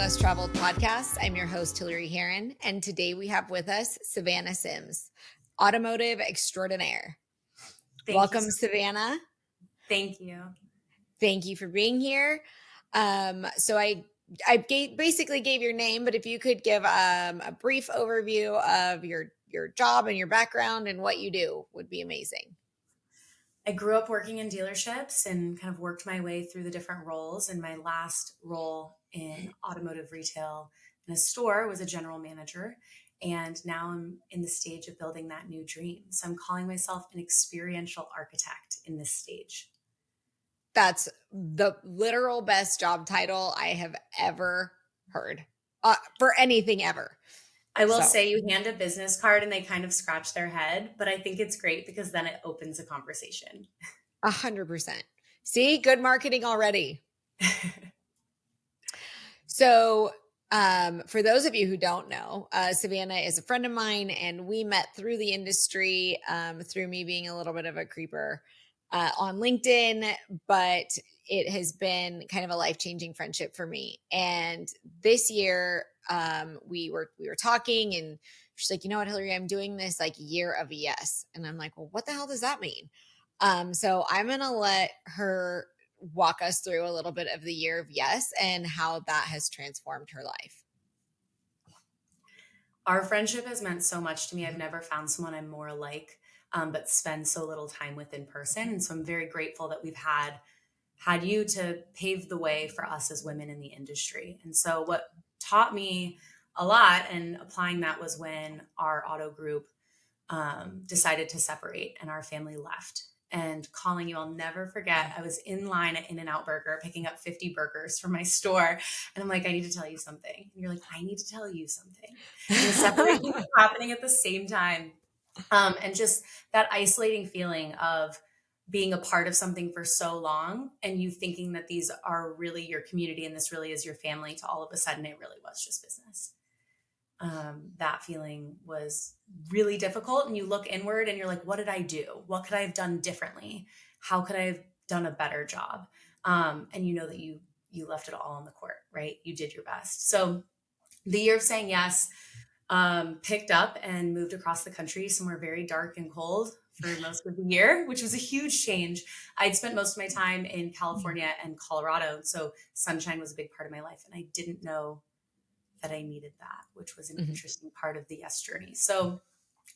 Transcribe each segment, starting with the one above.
Less Traveled podcast. I'm your host, Hilary Haron, and today we have with us Savannah Simms, Automotive extraordinaire. Welcome, Savannah. Thank you. Thank you for being here. So I basically gave your name, but if you could give a brief overview of your job and your background and what you do would be amazing. I grew up working in dealerships and kind of worked my way through the different roles. And my last role in automotive retail in a store was a general manager. And now I'm in the stage of building that new dream. So I'm calling myself an experiential architect in this stage. That's the literal best job title I have ever heard for anything ever. I will say you hand a business card and they kind of scratch their head, but I think it's great because then it opens a conversation. 100%. See, good marketing already. So for those of you who don't know, Savannah is a friend of mine, and we met through the industry, through me being a little bit of a creeper on LinkedIn, but it has been kind of a life-changing friendship for me. And this year, we were talking, and she's like, you know what, Hilary, I'm doing this like year of yes. And I'm like, well, what the hell does that mean? So I'm going to let her walk us through a little bit of the year of yes and how that has transformed her life. Our friendship has meant so much to me. I've never found someone I'm more alike, but spend so little time with in person. And so I'm very grateful that we've had you to pave the way for us as women in the industry. And so what taught me a lot and applying that was when our auto group decided to separate and our family left. And calling you, I'll never forget, I was in line at In-N-Out Burger picking up 50 burgers from my store. And I'm like, I need to tell you something. And you're like, I need to tell you something. And the separation was happening at the same time. And just that isolating feeling of being a part of something for so long and you thinking that these are really your community and this really is your family, to all of a sudden it really was just business. That feeling was really difficult. And you look inward and you're like, what did I do? What could I have done differently? How could I have done a better job? And you know that you left it all on the court, right? You did your best. So the year of saying yes, picked up and moved across the country somewhere very dark and cold for most of the year, which was a huge change. I'd spent most of my time in California and Colorado. So sunshine was a big part of my life. And I didn't know that I needed that, which was an interesting part of the yes journey. So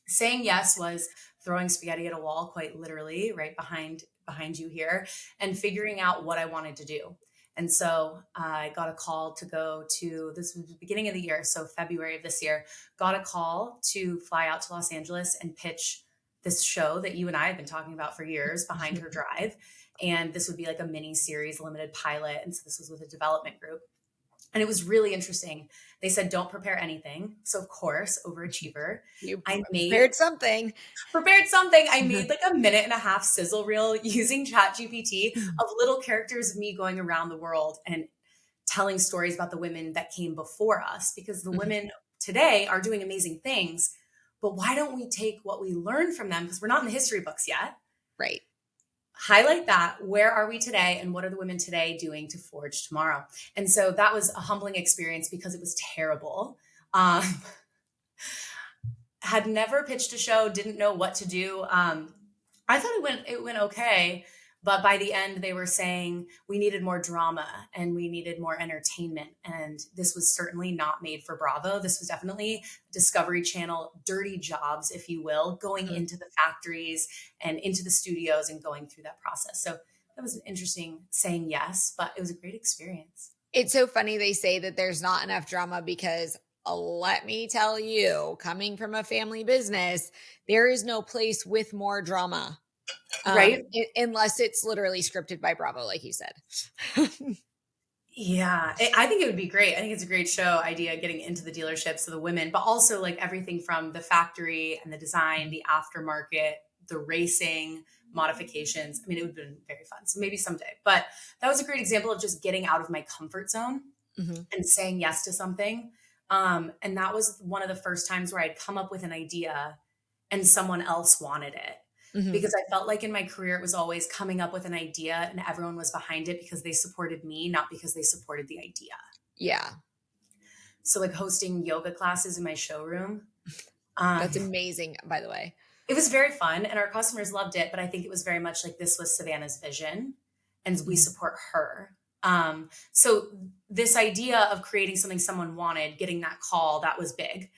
saying yes was throwing spaghetti at a wall, quite literally, right behind you here, and figuring out what I wanted to do. And so I got a call to go to, this was the beginning of the year, so February of this year, got a call to fly out to Los Angeles and pitch this show that you and I have been talking about for years, Behind Her Drive. And this would be like a mini series, limited pilot. And so this was with a development group. And it was really interesting. They said, don't prepare anything. So of course, overachiever. Prepared something. I made like a 1.5-minute sizzle reel using ChatGPT of little characters of me going around the world and telling stories about the women that came before us, because the women today are doing amazing things. But why don't we take what we learned from them? Because we're not in the history books yet. Right. Highlight that. Where are we today? And what are the women today doing to forge tomorrow? And so that was a humbling experience because it was terrible. Had never pitched a show, didn't know what to do. I thought it went okay. But by the end, they were saying we needed more drama and we needed more entertainment. And this was certainly not made for Bravo. This was definitely Discovery Channel, dirty jobs, if you will, going into the factories and into the studios and going through that process. So that was interesting saying yes, but it was a great experience. It's so funny they say that there's not enough drama because let me tell you, coming from a family business, there is no place with more drama. Right. Unless it's literally scripted by Bravo, like you said. Yeah, I think it would be great. I think it's a great show idea, getting into the dealerships of the women, but also like everything from the factory and the design, the aftermarket, the racing, modifications. I mean, it would have been very fun. So maybe someday. But that was a great example of just getting out of my comfort zone and saying yes to something. And that was one of the first times where I'd come up with an idea and someone else wanted it. Because I felt like in my career, it was always coming up with an idea and everyone was behind it because they supported me, not because they supported the idea. Yeah. So like hosting yoga classes in my showroom. Um, That's amazing, by the way. it was very fun and our customers loved it, but I think it was very much like this was Savannah's vision and we Mhm. support her. So this idea of creating something someone wanted, getting that call, that was big.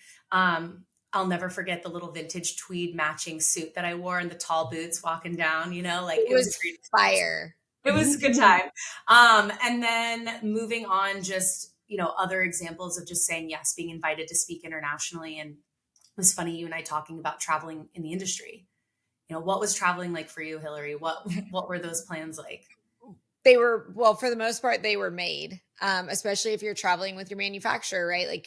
I'll never forget the little vintage tweed matching suit that I wore and the tall boots walking down, like It it was a was great experience. fire. It was a good time. And then moving on, just, other examples of just saying yes, being invited to speak internationally. And it was funny, you and I talking about traveling in the industry. What was traveling like for you, Hillary? What were those plans like? They were, well, for the most part, they were made, especially if you're traveling with your manufacturer, right? Like,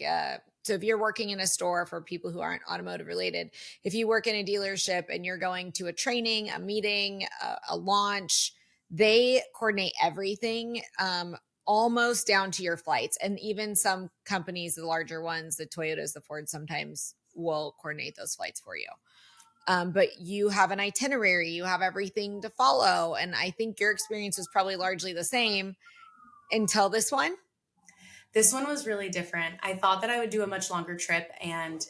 so if you're working in a store for people who aren't automotive related, if you work in a dealership and you're going to a training, a meeting, a launch, they coordinate everything, almost down to your flights. And even some companies, the larger ones, the Toyotas, the Fords, sometimes will coordinate those flights for you. But you have an itinerary, you have everything to follow. And I think your experience was probably largely the same until this one. This one was really different. I thought that I would do a much longer trip, and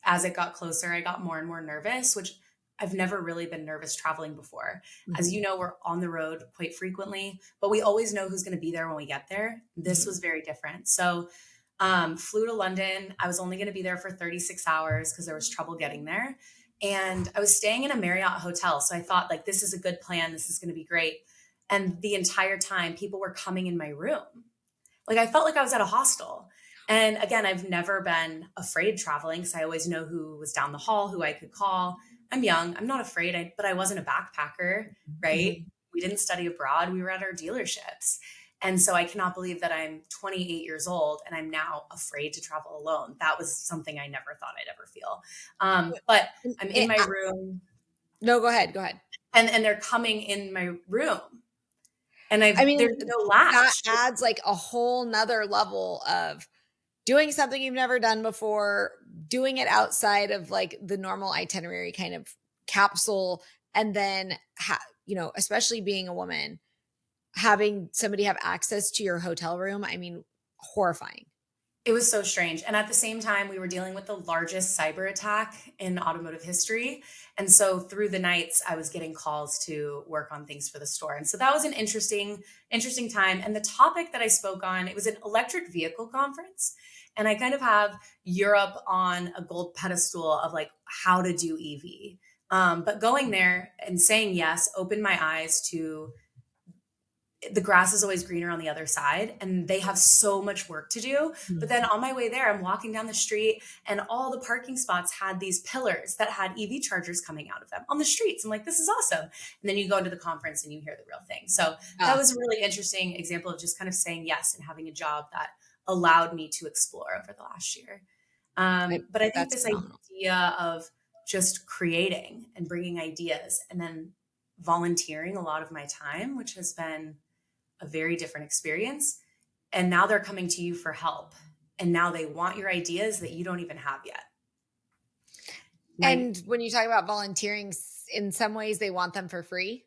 as it got closer, I got more and more nervous, which I've never really been nervous traveling before. As Mhm, you know, we're on the road quite frequently, but we always know who's going to be there when we get there. This mhm. was very different. So, flew to London. I was only going to be there for 36 hours because there was trouble getting there. And I was staying in a Marriott hotel. So I thought, like, this is a good plan. This is going to be great. And the entire time, people were coming in my room. Like I felt like I was at a hostel. And again, I've never been afraid traveling because I always know who was down the hall, who I could call. I'm young. I'm not afraid, but I wasn't a backpacker, right? Mhm. We didn't study abroad. We were at our dealerships. And so I cannot believe that I'm 28 years old and I'm now afraid to travel alone. That was something I never thought I'd ever feel. But I'm in my room No, go ahead. Go ahead. and they're coming in my room and I mean, there's no that latch. adds like a whole nother level of doing something you've never done before, doing it outside of like the normal itinerary kind of capsule. And then, especially being a woman, having somebody have access to your hotel room. I mean, horrifying. It was so strange. And at the same time, we were dealing with the largest cyber attack in automotive history. And so through the nights, I was getting calls to work on things for the store. And so that was an interesting time. And the topic that I spoke on, it was an electric vehicle conference. And I kind of have Europe on a gold pedestal of like how to do EV. But going there and saying yes opened my eyes to the grass is always greener on the other side and they have so much work to do. But then on my way there, I'm walking down the street and all the parking spots had these pillars that had EV chargers coming out of them on the streets. I'm like, this is awesome. And then you go into the conference and you hear the real thing. So that Uh, was a really interesting example of just kind of saying yes and having a job that allowed me to explore over the last year. But I think that's this phenomenal. idea of just creating and bringing ideas and then volunteering a lot of my time, which has been a very different experience. And now they're coming to you for help. And now they want your ideas that you don't even have yet. My And when you talk about volunteering, in some ways they want them for free.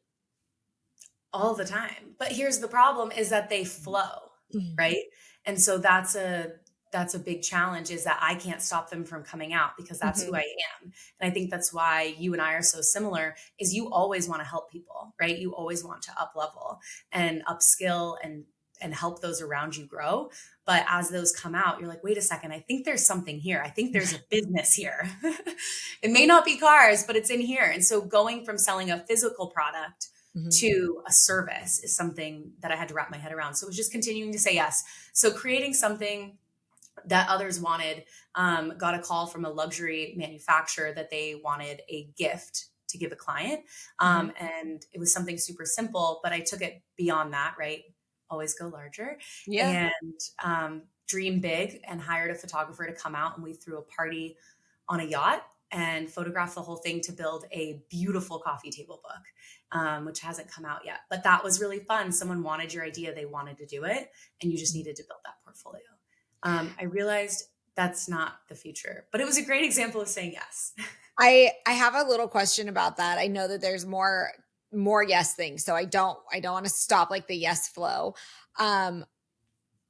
all the time. But here's the problem is that they flow, Mhm. right? And so that's a big challenge is that I can't stop them from coming out because that's who Mhm. I am. And I think that's why you and I are so similar is you always want to help people, right? You always want to up level and upskill and help those around you grow. But as those come out, you're like, wait a second, I think there's something here. I think there's a business here. It may not be cars, but it's in here. And so going from selling a physical product Mhm. to a service is something that I had to wrap my head around. So it was just continuing to say yes. So creating something that others wanted. Got a call from a luxury manufacturer that they wanted a gift to give a client. Mhm. And it was something super simple, but I took it beyond that, right? Always go larger Yeah. and dream big and hired a photographer to come out. And we threw a party on a yacht and photographed the whole thing to build a beautiful coffee table book, which hasn't come out yet. But that was really fun. Someone wanted your idea, they wanted to do it, and you just needed to build that portfolio. I realized that's not the future, but it was a great example of saying yes. I have a little question about that. I know that there's more yes things, so I don't want to stop like the yes flow. Um,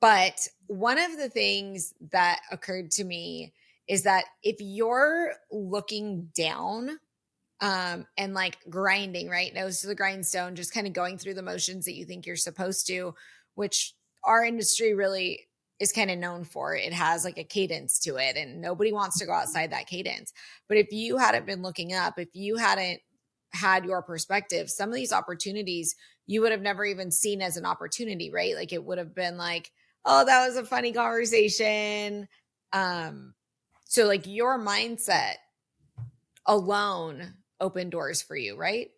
But one of the things that occurred to me is that if you're looking down, and like grinding, right? Nose to the grindstone, just kind of going through the motions that you think you're supposed to, which our industry really is kind of known for. It has like a cadence to it, and nobody wants to go outside that cadence. But if you hadn't been looking up, if you hadn't had your perspective, some of these opportunities you would have never even seen as an opportunity, right? Like it would have been like, oh, that was a funny conversation. Um, so like your mindset alone open doors for you, right?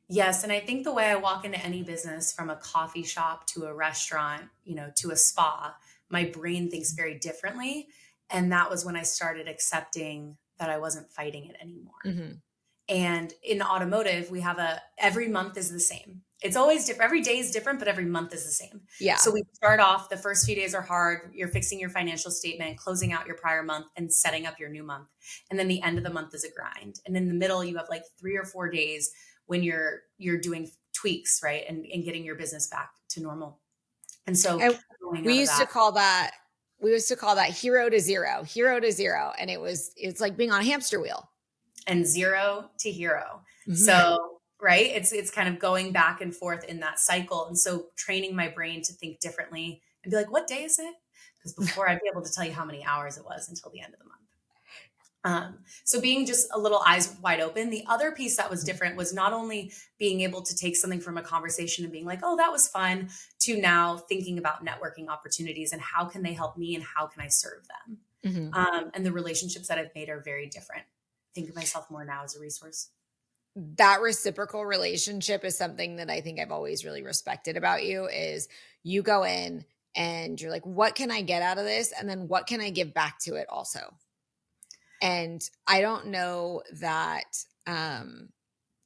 Yes, and I think the way I walk into any business, from a coffee shop to a restaurant, to a spa, my brain thinks very differently. And that was when I started accepting that I wasn't fighting it anymore. Mhm. And in automotive, we have every month is the same. It's always different. Every day is different, but every month is the same. Yeah. So we start off, the first few days are hard. You're fixing your financial statement, closing out your prior month, and setting up your new month. And then the end of the month is a grind. And in the middle, you have like 3 or 4 days when you're doing tweaks, right? And getting your business back to normal. And so And going we out of used to that, call that hero to zero. And it's like being on a hamster wheel. and zero to hero. Mhm. So, right, it's kind of going back and forth in that cycle. And so training my brain to think differently and be like, what day is it? Because before I'd be able to tell you how many hours it was until the end of the month. So being just a little eyes wide open. The other piece that was different was not only being able to take something from a conversation and being like, oh, that was fun, to now thinking about networking opportunities and how can they help me and how can I serve them. Mhm. And the relationships that I've made are very different. Think of myself more now as a resource. That reciprocal relationship is something that I think I've always really respected about you is you go in and you're like, what can I get out of this? And then what can I give back to it also? And I don't know that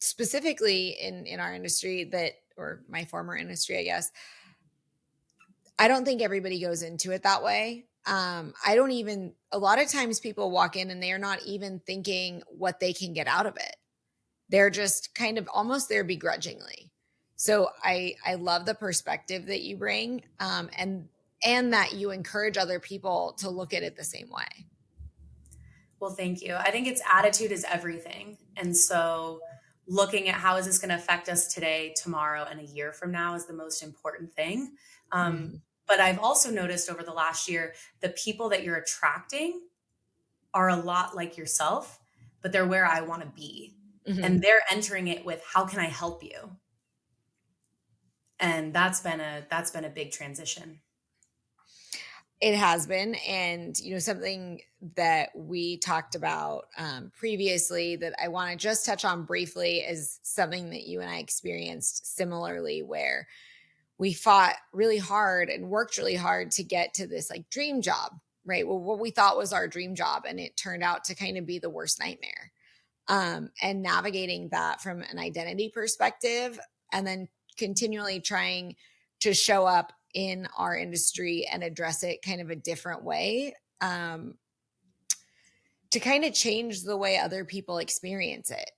specifically in our industry that, or my former industry, I guess, I don't think everybody goes into it that way. I don't even, a lot of times people walk in and they're not even thinking what they can get out of it. They're just kind of almost there begrudgingly. So I love the perspective that you bring, and that you encourage other people to look at it the same way. Well, thank you. I think it's attitude is everything. And so looking at how is this going to affect us today, tomorrow, and a year from now is the most important thing. Um, Mhm. but I've also noticed over the last year, the people that you're attracting are a lot like yourself, but they're where I want to be. Mhm. And they're entering it with, how can I help you? And that's been a big transition. It has been, and something that we talked about previously that I want to just touch on briefly is something that you and I experienced similarly, where we fought really hard and worked really hard to get to this like dream job, right? Well, what we thought was our dream job, and it turned out to kind of be the worst nightmare. And navigating that from an identity perspective, and then continually trying to show up in our industry and address it kind of a different way, to kind of change the way other people experience it.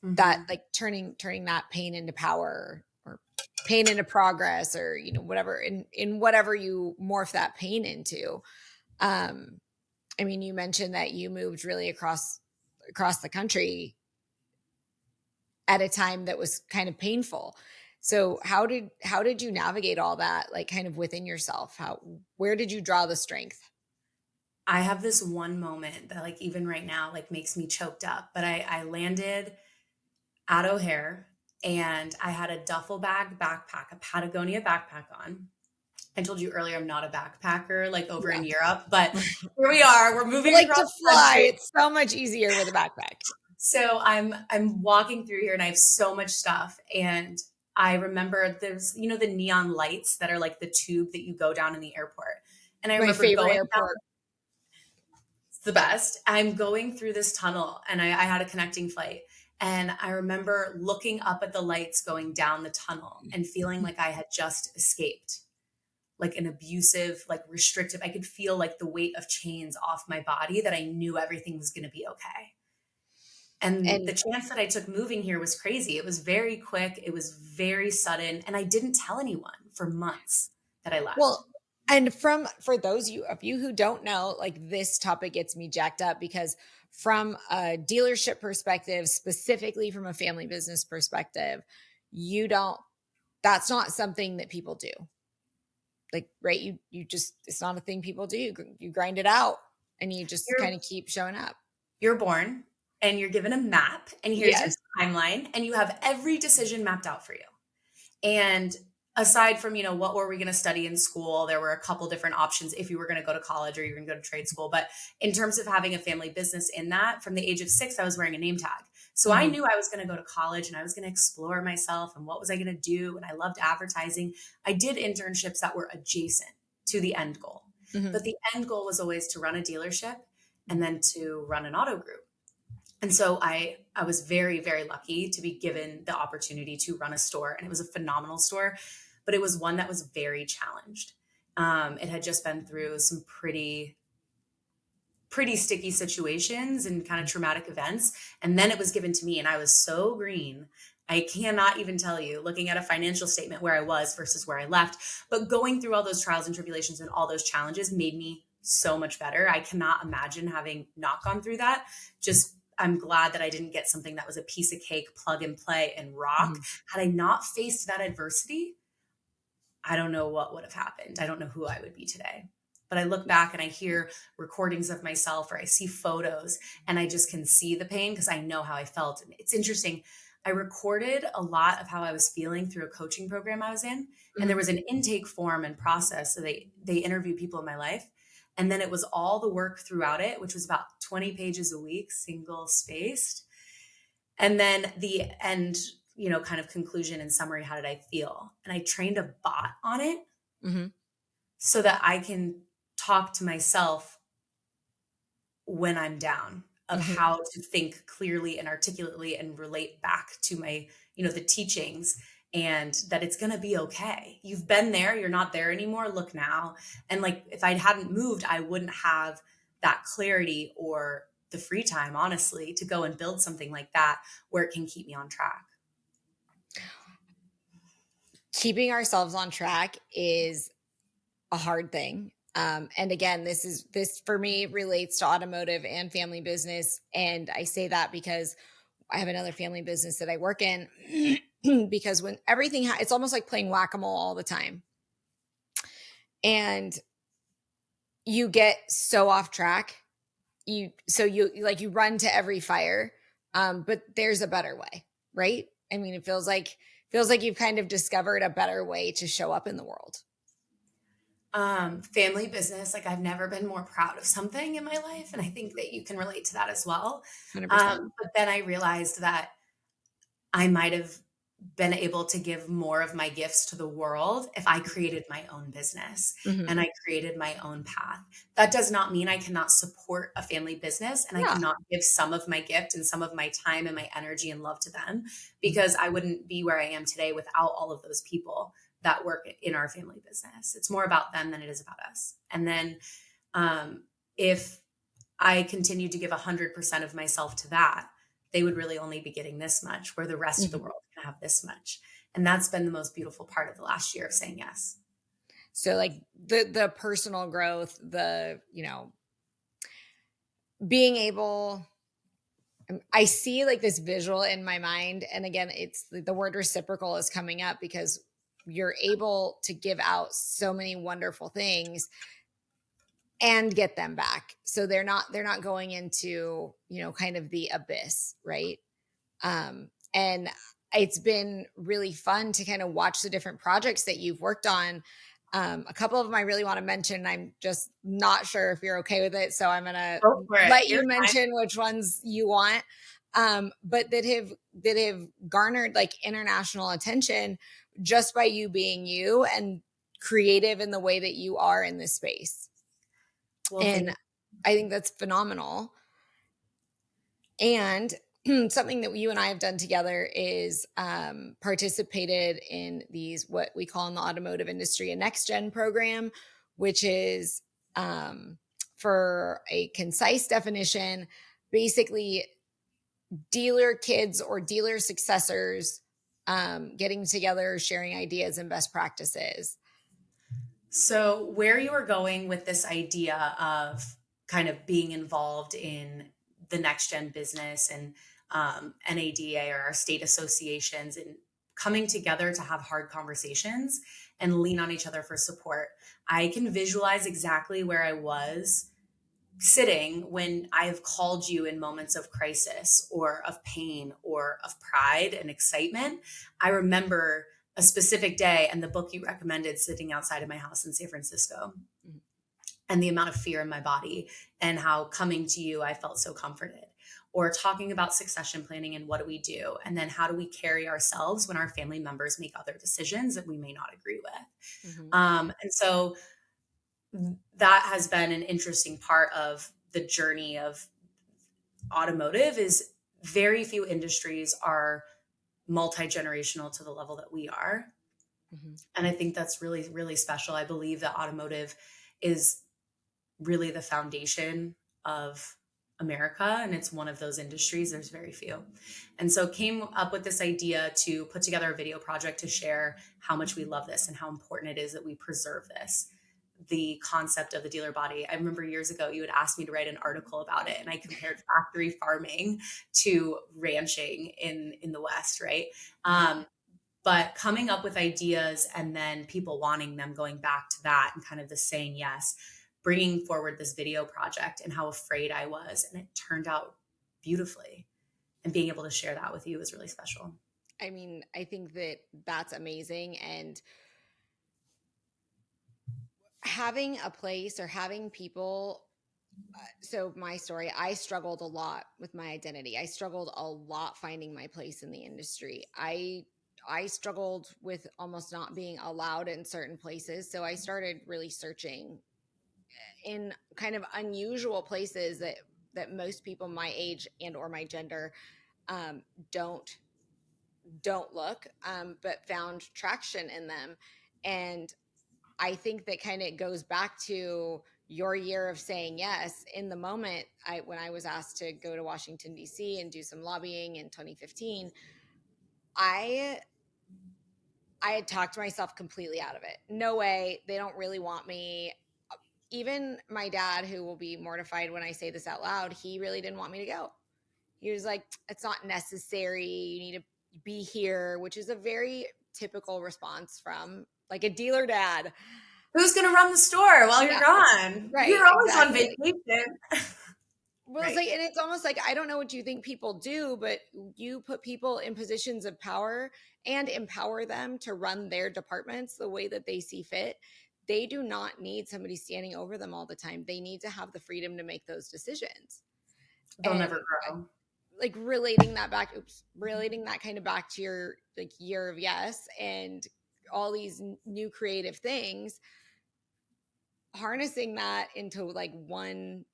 That Hmm. like turning that pain into power, or pain into progress, or whatever, in whatever you morph that pain into. um I mean, you mentioned that you moved really across the country at a time that was kind of painful. So how did you navigate all that, like kind of within yourself? Where did you draw the strength? I have this one moment that, like, even right now, like, makes me choked up. But I landed at O'Hare and I had a duffel bag backpack, a Patagonia backpack on. I told you earlier I'm not a backpacker like over in Yeah. Europe, but here we are. We're I moving like across to the fly. country. It's so much easier with a backpack. So I'm walking through here and I have so much stuff. And I remember there's, the neon lights that are like the tube that you go down in the airport. And I My remember favorite going down. airport. It's the best. I'm going through this tunnel and I had a connecting flight. And I remember looking up at the lights going down the tunnel and feeling like I had just escaped, like an abusive, like restrictive. I could feel like the weight of chains off my body, that I knew everything was going to be okay. And the And chance that I took moving here was crazy. It was very quick. It was very sudden. And I didn't tell anyone for months that I left. well, And for those of you who don't know, like this topic gets me jacked up because from a dealership perspective, specifically from a family business perspective, you don't that's not something that people do. Like, right, you just it's not a thing people do. You grind it out and you just kind You're of keep showing up. you're born and you're given a map and here's your Yes. timeline and you have every decision mapped out for you. And aside from, what were we going to study in school, there were a couple different options if you were going to go to college or you're going to go to trade school. But in terms of having a family business in that, from the age of 6, I was wearing a name tag. So I Mhm. knew I was going to go to college and I was going to explore myself and what was I going to do. And I loved advertising. I did internships that were adjacent to the end goal. Mhm. But the end goal was always to run a dealership and then to run an auto group. And so I was very, very lucky to be given the opportunity to run a store. And it was a phenomenal store, but it was one that was very challenged. It had just been through some pretty sticky situations and kind of traumatic events. And then it was given to me and I was so green. I cannot even tell you, looking at a financial statement, where I was versus where I left. But going through all those trials and tribulations and all those challenges made me so much better. I cannot imagine having not gone through that. Just I'm glad that I didn't get something that was a piece of cake, plug and play and rock. Mhm. Had I not faced that adversity, I don't know what would have happened. I don't know who I would be today. But I look back and I hear recordings of myself or I see photos and I just can see the pain because I know how I felt. And it's interesting. I recorded a lot of how I was feeling through a coaching program I was in. And there Mhm. was an intake form and process. So they interview people in my life. And then it was all the work throughout it, which was about 20 pages a week, single spaced. And then the end, kind of conclusion and summary, how did I feel? And I trained a bot on it Mhm. so that I can talk to myself when I'm down of Mhm. how to think clearly and articulately and relate back to my, the teachings and that it's going to be okay. You've been there, you're not there anymore. Look now. And like if I hadn't moved, I wouldn't have that clarity or the free time, honestly, to go and build something like that where it can keep me on track. Keeping ourselves on track is a hard thing. And again, this for me relates to automotive and family business. And I say that because I have another family business that I work in. Because when everything, it's almost like playing whack a mole all the time, and you get so off track. You run to every fire, but there's a better way, right? I mean, it feels like you've kind of discovered a better way to show up in the world. Family business, like I've never been more proud of something in my life. And I think that you can relate to that as well. 100%. But then I realized that I might have been able to give more of my gifts to the world if I created my own business Mhm. and I created my own path. That does not mean I cannot support a family business and I Yeah. cannot give some of my gift and some of my time and my energy and love to them because I wouldn't be where I am today without all of those people that work in our family business. It's more about them than it is about us. And then if I continued to give 100% of myself to that, they would really only be getting this much, where the rest of the Mhm. world can have this much. And that's been the most beautiful part of the last year of saying yes. So like the personal growth, being able I see like this visual in my mind, and again, it's the word reciprocal is coming up because you're able to give out so many wonderful things and get them back. So they're not going into, kind of the abyss, right? And it's been really fun to kind of watch the different projects that you've worked on. A couple of them I really want to mention. I'm just not sure if you're okay with it, so I'm gonna Go for it. let you You're fine. mention which ones you want. But that have garnered like international attention just by you being you and creative in the way that you are in this space. Well, And thank I think that's phenomenal. And something that you and I have done together is participated in these, what we call in the automotive industry, a next gen program, which is, for a concise definition, basically dealer kids or dealer successors getting together, sharing ideas and best practices. So, where you are going with this idea of kind of being involved in the next gen business and NADA or our state associations and coming together to have hard conversations and lean on each other for support. I can visualize exactly where I was sitting when I have called you in moments of crisis or of pain or of pride and excitement. I remember a specific day and the book you recommended sitting outside of my house in San Francisco Mhm. and the amount of fear in my body and how coming to you, I felt so comforted. Or talking about succession planning and what do we do? And then how do we carry ourselves when our family members make other decisions that we may not agree with? Mhm. And so that has been an interesting part of the journey of automotive is very few industries are multi-generational to the level that we are. Mhm. And I think that's really, really special. I believe that automotive is really the foundation of America. And it's one of those industries. There's very few. And so came up with this idea to put together a video project to share how much we love this and how important it is that we preserve this. The concept of the dealer body. I remember years ago, you had asked me to write an article about it, and I compared factory farming to ranching in the West, right? Mhm. But coming up with ideas and then people wanting them, going back to that and kind of the saying yes, bringing forward this video project and how afraid I was. And it turned out beautifully. And being able to share that with you was really special. I mean, I think that that's amazing. And having a place or having people, so my story, I struggled a lot with my identity. I struggled a lot finding my place in the industry. I struggled with almost not being allowed in certain places. So I started really searching in kind of unusual places that most people my age and or my gender um, don't don't look, but found traction in them. And I think that kind of goes back to your year of saying yes. In the moment, when I was asked to go to Washington D.C. and do some lobbying in 2015, I I had talked myself completely out of it. No way, they don't really want me. Even my dad, who will be mortified when I say this out loud, he really didn't want me to go. He was like, it's not necessary. You need to be here, which is a very typical response from like a dealer dad. Who's going to run the store while you're Yeah, gone? right, You're always on exactly. vacation. Well, it's Right. like, and it's almost like, I don't know what you think people do, but you put people in positions of power and empower them to run their departments the way that they see fit. They do not need somebody standing over them all the time. They need to have the freedom to make those decisions. They'll And never grow. like relating that back, relating that kind of back to your like year of yes and all these new creative things, harnessing that into like one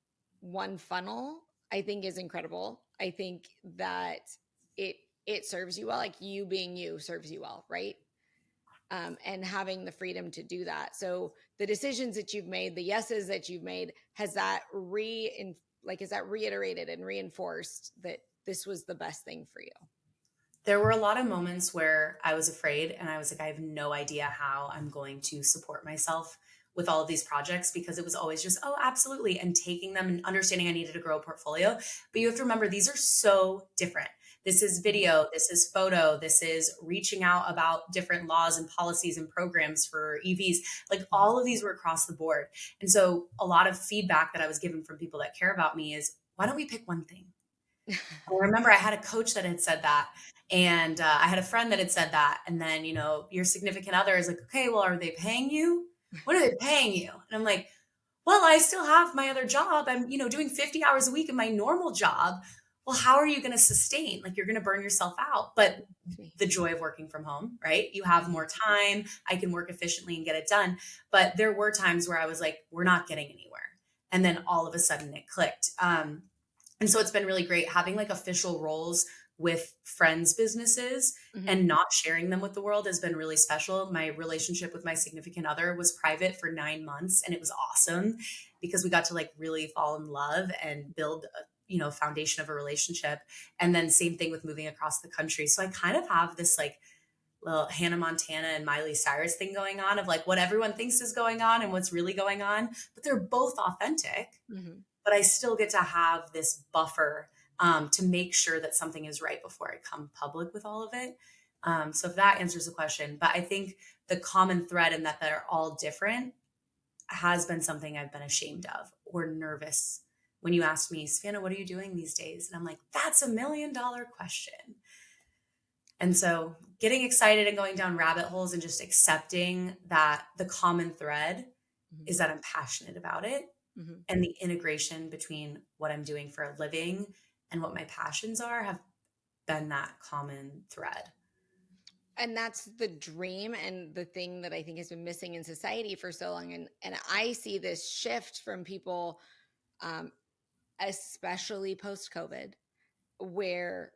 funnel, I think is incredible. I think that it it serves you well, like you being you serves you well, right? And having the freedom to do that. So the decisions that you've made, the yeses that you've made, has that is that reiterated and reinforced that this was the best thing for you? There were a lot of moments where I was afraid and I was like, I have no idea how I'm going to support myself with all of these projects because it was always just, oh, absolutely. And taking them and understanding I needed to grow a portfolio. But you have to remember, these are so different. This is video, this is photo, this is reaching out about different laws and policies and programs for EVs. Like all of these were across the board. And so a lot of feedback that I was given from people that care about me is, why don't we pick one thing? I remember I had a coach that had said that. And I had a friend that had said that. And then, your significant other is like, okay, well, are they paying you? What are they paying you? And I'm like, well, I still have my other job. I'm, doing 50 hours a week in my normal job. Well, how are you going to sustain? Like, you're going to burn yourself out. But the joy of working from home, right? You have more time. I can work efficiently and get it done. But there were times where I was like, we're not getting anywhere. And then all of a sudden it clicked. And so it's been really great having like official roles with friends' businesses Mm-hmm. and not sharing them with the world has been really special. My relationship with my significant other was private for 9 months and it was awesome because we got to like really fall in love and build a foundation of a relationship. And then same thing with moving across the country. So I kind of have this like little Hannah Montana and Miley Cyrus thing going on of like what everyone thinks is going on and what's really going on, but they're both authentic. Mm-hmm. But I still get to have this buffer to make sure that something is right before I come public with all of it. So if that answers the question, but I think the common thread in that they're all different has been something I've been ashamed of or nervous. When you asked me, Savannah, what are you doing these days? And I'm like, that's $1 million question. And so getting excited and going down rabbit holes and just accepting that the common thread Mm-hmm. is that I'm passionate about it, Mm-hmm. and the integration between what I'm doing for a living and what my passions are have been that common thread. And that's the dream and the thing that I think has been missing in society for so long. And I see this shift from people, especially post COVID, where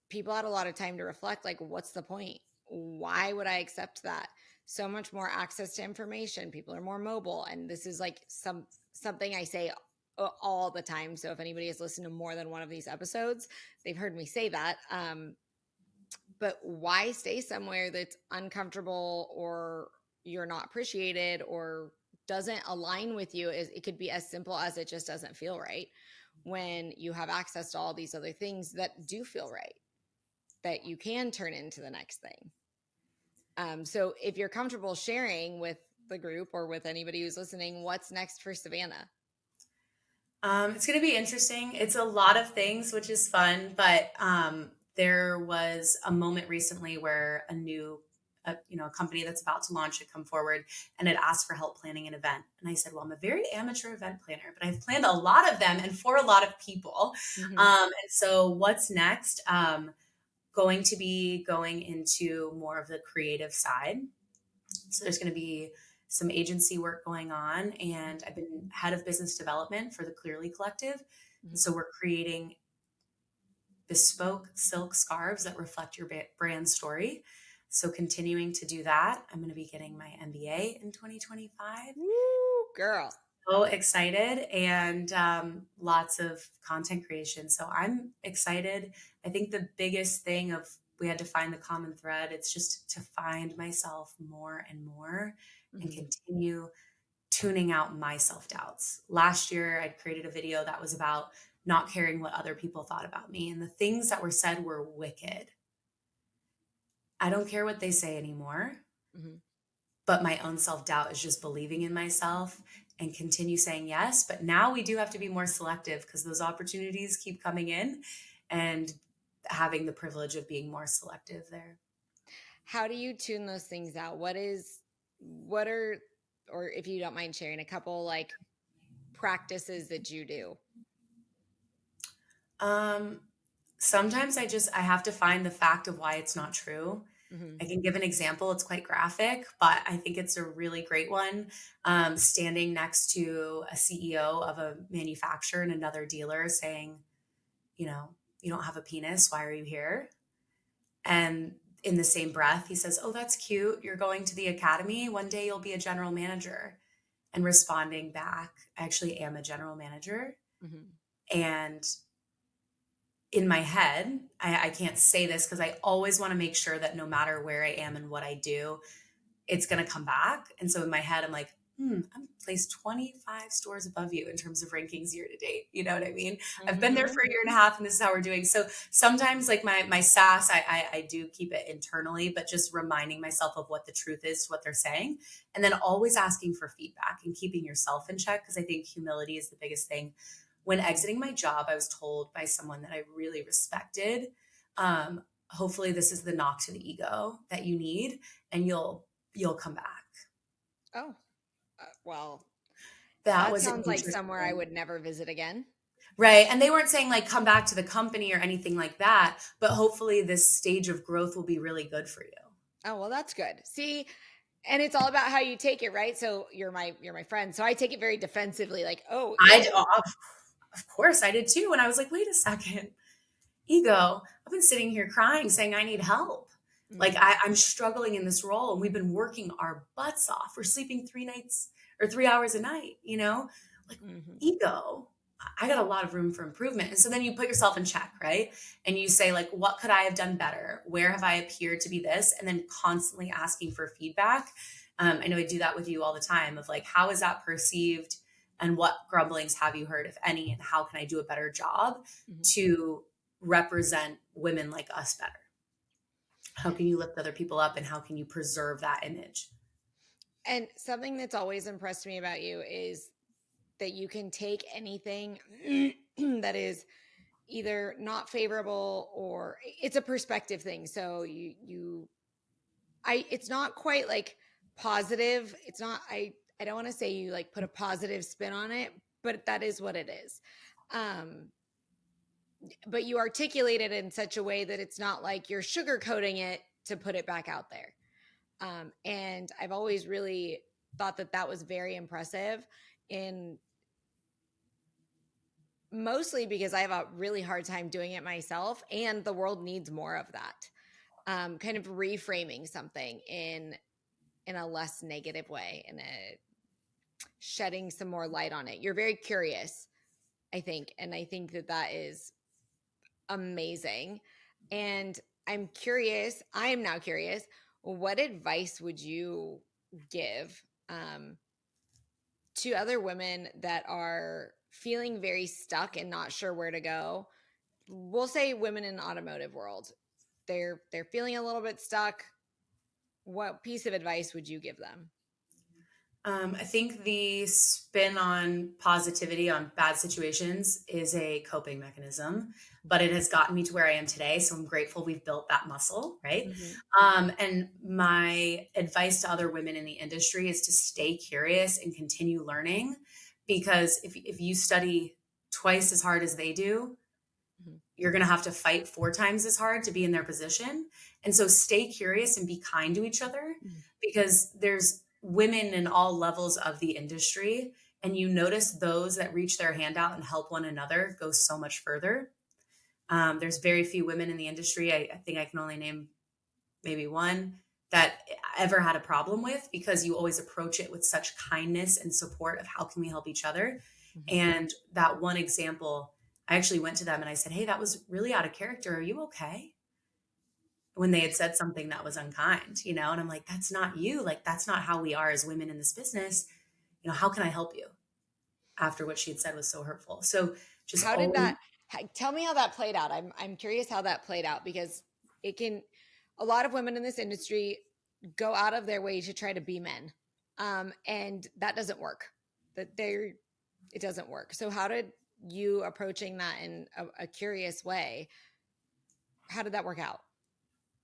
people had a lot of time to reflect, like, what's the point? Why would I accept that? So much more access to information. People are more mobile. And this is like something I say all the time. So if anybody has listened to more than one of these episodes, they've heard me say that. But why stay somewhere that's uncomfortable or you're not appreciated or doesn't align with you? It could be as simple as it just doesn't feel right when you have access to all these other things that do feel right, that you can turn into the next thing. So if you're comfortable sharing with the group or with anybody who's listening, what's next for Savannah? It's going to be interesting. It's a lot of things, which is fun, but there was a moment recently where a company that's about to launch had come forward and had asked for help planning an event. And I said, well, I'm a very amateur event planner, but I've planned a lot of them and for a lot of people. Mm-hmm. And so what's next? Going to be going into more of the creative side. So there's going to be some agency work going on, and I've been head of business development for the Clearly Collective. Mm-hmm. And so we're creating bespoke silk scarves that reflect your brand story. So continuing to do that. I'm going to be getting my MBA in 2025. Woo, girl. So excited, and lots of content creation. So I'm excited. I think the biggest thing of we had to find the common thread. It's just to find myself more and more and Mm-hmm. continue tuning out my self-doubts. Last year, I'd created a video that was about not caring what other people thought about me. And the things that were said were wicked. I don't care what they say anymore. Mm-hmm. But my own self-doubt is just believing in myself and continue saying yes. But now we do have to be more selective because those opportunities keep coming in, and having the privilege of being more selective there. How do you tune those things out? What are, or if you don't mind sharing, a couple like practices that you do? Sometimes I have to find the fact of why it's not true. Mm-hmm. I can give an example. It's quite graphic, but I think it's a really great one. Standing next to a CEO of a manufacturer and another dealer saying, you don't have a penis. Why are you here? And in the same breath, he says, oh, that's cute. You're going to the academy. One day you'll be a general manager. And responding back, I actually am a general manager. Mm-hmm. And in my head, I can't say this because I always want to make sure that no matter where I am and what I do, it's going to come back. And so in my head, I'm like, I'm placed 25 stores above you in terms of rankings year to date. You know what I mean? Mm-hmm. I've been there for a year and a half, and this is how we're doing. So sometimes like my sass, I do keep it internally, but just reminding myself of what the truth is to what they're saying. And then always asking for feedback and keeping yourself in check. Because I think humility is the biggest thing. When exiting my job, I was told by someone that I really respected, hopefully this is the knock to the ego that you need, and you'll come back. Oh, well, that was sounds like somewhere I would never visit again. Right. And they weren't saying like, come back to the company or anything like that, but hopefully this stage of growth will be really good for you. Oh, well, that's good. See, and it's all about how you take it, right? So you're my friend. So I take it very defensively, like, oh, of course I did too. And I was like, wait a second, ego, I've been sitting here crying saying I need help. Mm-hmm. Like I'm struggling in this role, and we've been working our butts off. We're sleeping 3 hours a night, like ego. I got a lot of room for improvement. And so then you put yourself in check, right? And you say, like, what could I have done better? Where have I appeared to be this? And then constantly asking for feedback. I know I do that with you all the time of like, how is that perceived? And what grumblings have you heard, if any? And how can I do a better job Mhm. to represent women like us better? How can you lift other people up and how can you preserve that image? And something that's always impressed me about you is that you can take anything that is either not favorable or it's a perspective thing. So it's not quite like positive. It's not, I don't want to say you like put a positive spin on it, but that is what it is. Um, but you articulate it in such a way that it's not like you're sugarcoating it to put it back out there. And I've always really thought that that was very impressive in mostly because I have a really hard time doing it myself, and the world needs more of that. Kind of reframing something in a less negative way, in a shedding some more light on it. You're very curious, I think, and I think that that is amazing. And I am now curious, what advice would you give to other women that are feeling very stuck and not sure where to go? We'll say women in the automotive world. They're feeling a little bit stuck. What piece of advice would you give them? I think the spin on positivity on bad situations is a coping mechanism, but it has gotten me to where I am today. So I'm grateful we've built that muscle, right? Mhm. And my advice to other women in the industry is to stay curious and continue learning, because if you study twice as hard as they do, Mhm. you're going to have to fight 4 times as hard to be in their position. And so stay curious and be kind to each other, Mhm. because there's women in all levels of the industry. And you notice those that reach their hand out and help one another go so much further. There's very few women in the industry. I think I can only name maybe one that I ever had a problem with, because you always approach it with such kindness and support of how can we help each other. Mhm. And that one example, I actually went to them and I said, "Hey, that was really out of character. Are you okay?" When they had said something that was unkind, and I'm like, "That's not you. Like, that's not how we are as women in this business. How can I help you?" After what she had said was so hurtful. So just How did always. that tell me how that played out? I'm curious how that played out because it can a lot of women in this industry go out of their way to try to be men. And that doesn't work. That they It doesn't work. So how did you approaching that in a curious way? How did that work out?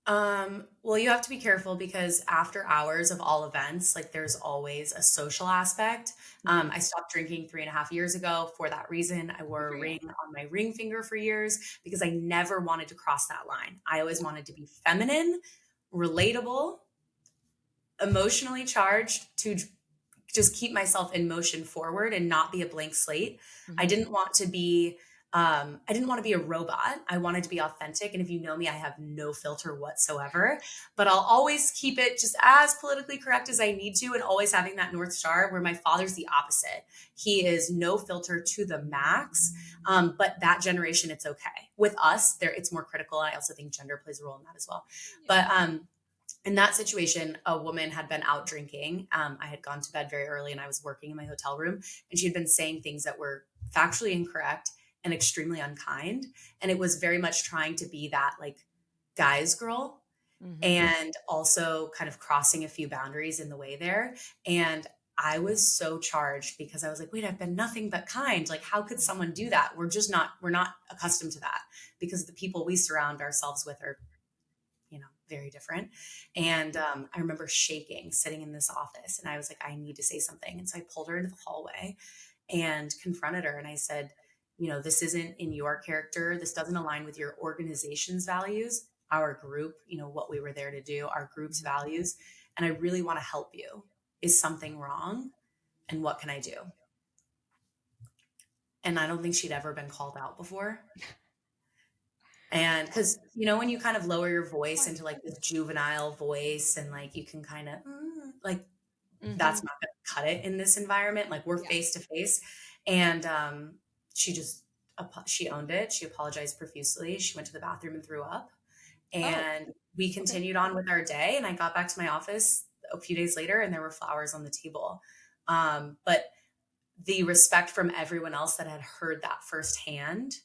Well, you have to be careful because after hours of all events, like there's always a social aspect. Mhm. I stopped drinking 3.5 years ago for that reason. I Good wore for a you. ring on my ring finger for years because I never wanted to cross that line. I always Yeah. wanted to be feminine, relatable, emotionally charged to just keep myself in motion forward and not be a blank slate. I Mhm. didn't want to be I didn't want to be a robot. I wanted to be authentic. And if you know me, I have no filter whatsoever, but I'll always keep it just as politically correct as I need to. And always having that North Star, where my father's the opposite. He is no filter to the max. But that generation, it's okay. With us, there it's more critical. I also think gender plays a role in that as well. Yeah. But in that situation, a woman had been out drinking. I had gone to bed very early and I was working in my hotel room, and she had been saying things that were factually incorrect and extremely unkind. And it was very much trying to be that like guy's girl, Mhm. and also kind of crossing a few boundaries in the way there. And I was so charged because I was like, wait, I've been nothing but kind. Like, how could someone do that? We're not accustomed to that, because the people we surround ourselves with are very different. And I remember shaking, sitting in this office, and I was like, I need to say something. And so I pulled her into the hallway and confronted her. And I said, this isn't in your character. This doesn't align with your organization's values, our group, what we were there to do, our group's Mhm. values. And I really want to help you. Is something wrong? And what can I do? And I don't think she'd ever been called out before. And because, when you kind of lower your voice into like this juvenile voice and like you can kind of like, that's Mhm. not going to cut it in this environment. Like we're Yeah. face to face. And she just, she owned it. She apologized profusely. She went to the bathroom and threw up. Oh, And we okay. continued on with our day. And I got back to my office a few days later and there were flowers on the table. But the respect from everyone else that had heard that firsthand,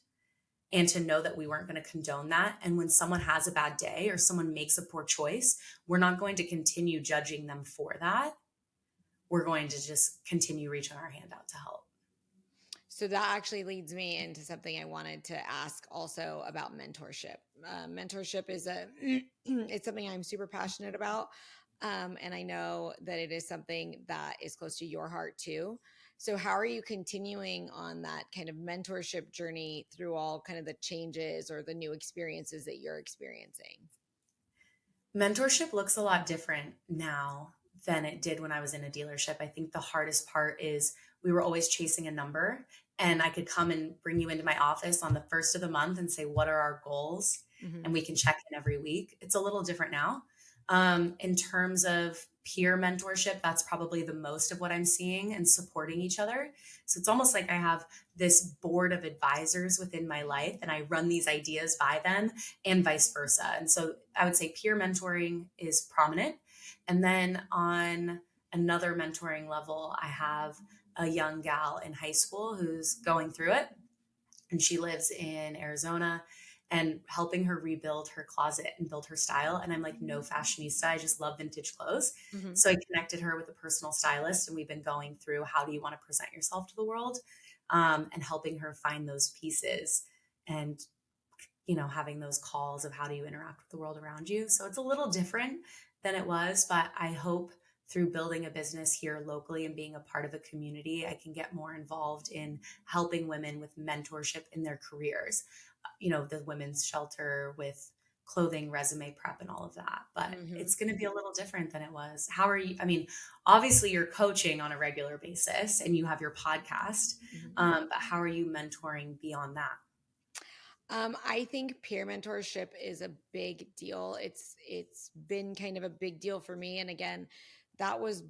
and to know that we weren't going to condone that. And when someone has a bad day or someone makes a poor choice, we're not going to continue judging them for that. We're going to just continue reaching our hand out to help. So that actually leads me into something I wanted to ask also about mentorship. Mentorship is it's something I'm super passionate about. And I know that it is something that is close to your heart too. So how are you continuing on that kind of mentorship journey through all kind of the changes or the new experiences that you're experiencing? Mentorship looks a lot different now than it did when I was in a dealership. I think the hardest part is we were always chasing a number, and I could come and bring you into my office on the first of the month and say, what are our goals? Hmm. And we can check in every week. It's a little different now. In terms of peer mentorship, that's probably the most of what I'm seeing, and supporting each other. So it's almost like I have this board of advisors within my life and I run these ideas by them, and vice versa. And so I would say peer mentoring is prominent. And then on another mentoring level, I have a young gal in high school who's going through it, and she lives in Arizona, and helping her rebuild her closet and build her style. And I'm like, no fashionista. I just love vintage clothes. Hmm. So I connected her with a personal stylist, and we've been going through how do you want to present yourself to the world, and helping her find those pieces, and having those calls of how do you interact with the world around you. So it's a little different than it was, but I hope through building a business here locally and being a part of a community, I can get more involved in helping women with mentorship in their careers. The women's shelter with clothing, resume prep, and all of that. But Hmm. it's going to be a little different than it was. How are you? I mean, obviously you're coaching on a regular basis and you have your podcast, Hmm. but how are you mentoring beyond that? I think peer mentorship is a big deal. It's been kind of a big deal for me. And again, that was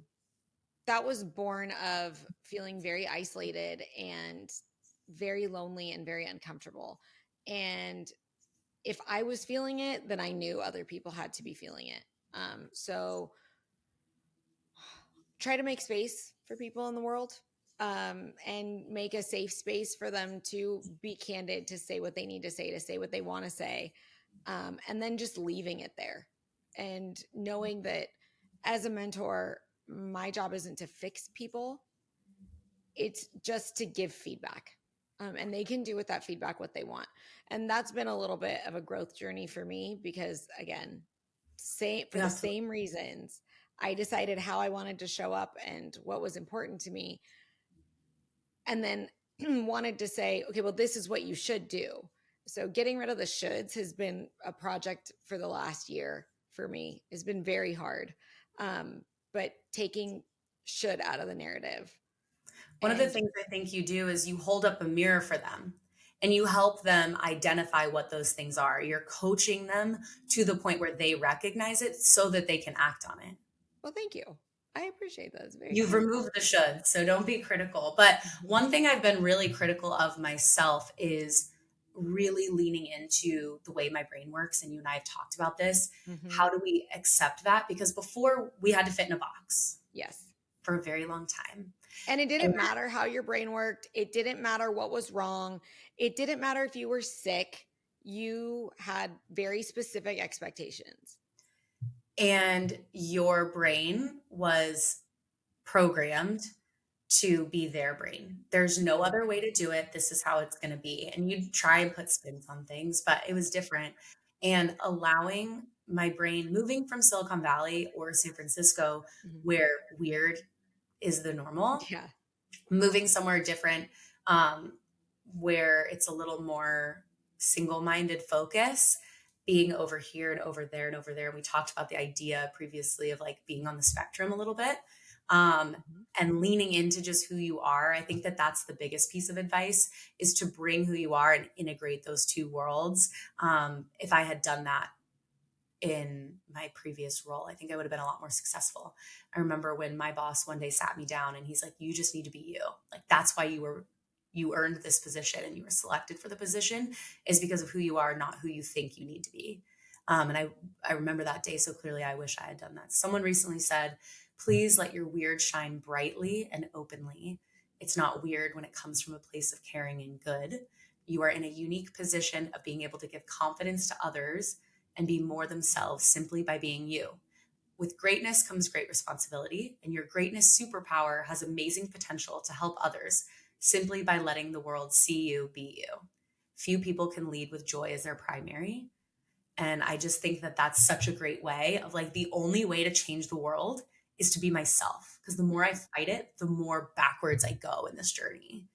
that was born of feeling very isolated and very lonely and very uncomfortable. And if I was feeling it, then I knew other people had to be feeling it. So try to make space for people in the world, and make a safe space for them to be candid, to say what they need to say what they want to say, and then just leaving it there. And knowing that as a mentor, my job isn't to fix people, it's just to give feedback. And they can do with that feedback what they want. And that's been a little bit of a growth journey for me because, again, same for the Absolutely. same reasons, I decided how I wanted to show up and what was important to me. And then wanted to say, okay, well, this is what you should do. So getting rid of the shoulds has been a project for the last year for me. It's been very hard. But taking should out of the narrative. One of the And things I think you do is you hold up a mirror for them and you help them identify what those things are. You're coaching them to the point where they recognize it so that they can act on it. well, thank you. I appreciate that. It's very You've kind. removed the should, so don't be critical. But Mhm. one thing I've been really critical of myself is really leaning into the way my brain works. And you and I have talked about this. Mhm. How do we accept that? Because before we had to fit in a box Yes. for a very long time. And it And didn't matter how your brain worked. It didn't matter what was wrong. It didn't matter if you were sick. You had very specific expectations. and your brain was programmed to be their brain. There's no other way to do it. This is how it's going to be. And you'd try and put spins on things, but it was different. And allowing my brain moving from Silicon Valley or San Francisco, Mhm. where weird is the normal, Yeah. moving somewhere different, um, where it's a little more single-minded focus, being over here and over there and over there. We talked about the idea previously of like being on the spectrum a little bit, um, Mhm. and leaning into just who you are. I think that that's the biggest piece of advice, is to bring who you are and integrate those two worlds. If I had done that in my previous role, I think I would have been a lot more successful. I remember when my boss one day sat me down and he's like, you just need to be you. Like, that's why you were you earned this position and you were selected for the position is because of who you are, not who you think you need to be. And I remember that day so clearly. I wish I had done that. Someone recently said, please let your weird shine brightly and openly. It's not weird when it comes from a place of caring and good. You are in a unique position of being able to give confidence to others and be more themselves simply by being you. With greatness comes great responsibility, and your greatness superpower has amazing potential to help others simply by letting the world see you be you. Few people can lead with joy as their primary. And I just think that that's such a great way of like, the only way to change the world is to be myself. Because the more I fight it, the more backwards I go in this journey.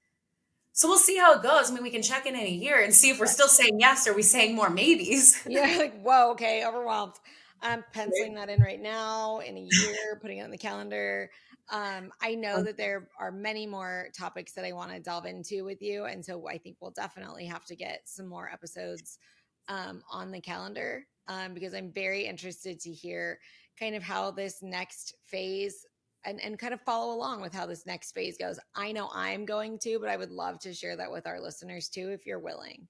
So we'll see how it goes. I mean, we can check in a year and see if we're still saying yes or are we saying more maybes. Yeah, like, whoa, okay, overwhelmed. I'm penciling that in right now in a year, putting it on the calendar. I know that there are many more topics that I want to delve into with you. And so I think we'll definitely have to get some more episodes on the calendar because I'm very interested to hear kind of how this next phase and kind of follow along with how this next phase goes. I know I'm going to, but I would love to share that with our listeners too, if you're willing.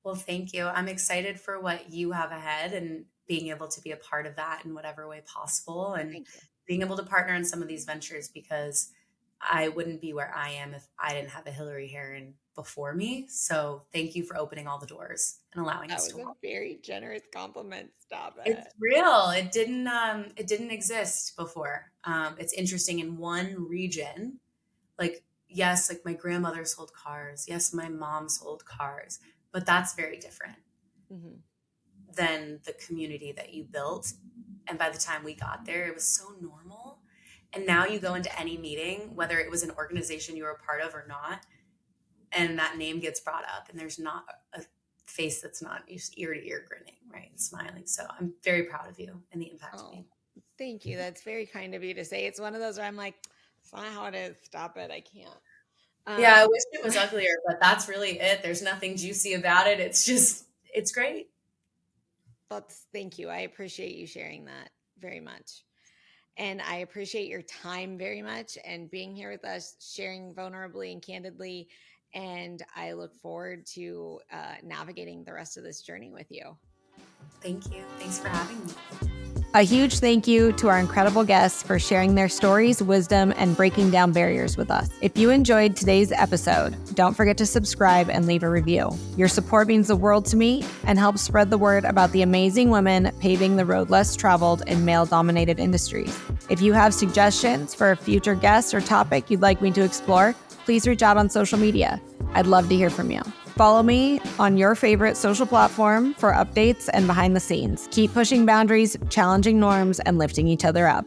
Well, thank you. I'm excited for what you have ahead and being able to be a part of that in whatever way possible and Thank you. being able to partner in some of these ventures because I wouldn't be where I am if I didn't have a Hilary Haron before me. So thank you for opening all the doors and allowing That us was to a walk. very generous compliment. Stop It's it. real. It didn't exist before. It's interesting in one region, like, yes, like my grandmother sold cars. Yes, my mom sold cars, but that's very different Mm-hmm. than the community that you built. And by the time we got there, it was so normal. And now you go into any meeting, whether it was an organization you were a part of or not, and that name gets brought up, and there's not a face that's not just ear to ear grinning, right? And smiling. So I'm very proud of you and the impact you Oh, made. thank you. That's very kind of you to say. It's one of those where I'm like, it's not how it is. Stop it. I can't. Yeah, I Um, wish it was uglier, but that's really it. There's nothing juicy about it. It's just, it's great. thank you. I appreciate you sharing that very much. And I appreciate your time very much and being here with us, sharing vulnerably and candidly. And I look forward to navigating the rest of this journey with you. Thank you. Thanks for having me. A huge thank you to our incredible guests for sharing their stories, wisdom, and breaking down barriers with us. If you enjoyed today's episode, don't forget to subscribe and leave a review. Your support means the world to me and helps spread the word about the amazing women paving the road less traveled in male-dominated industries. If you have suggestions for a future guest or topic you'd like me to explore, please reach out on social media. I'd love to hear from you. Follow me on your favorite social platform for updates and behind the scenes. Keep pushing boundaries, challenging norms, and lifting each other up.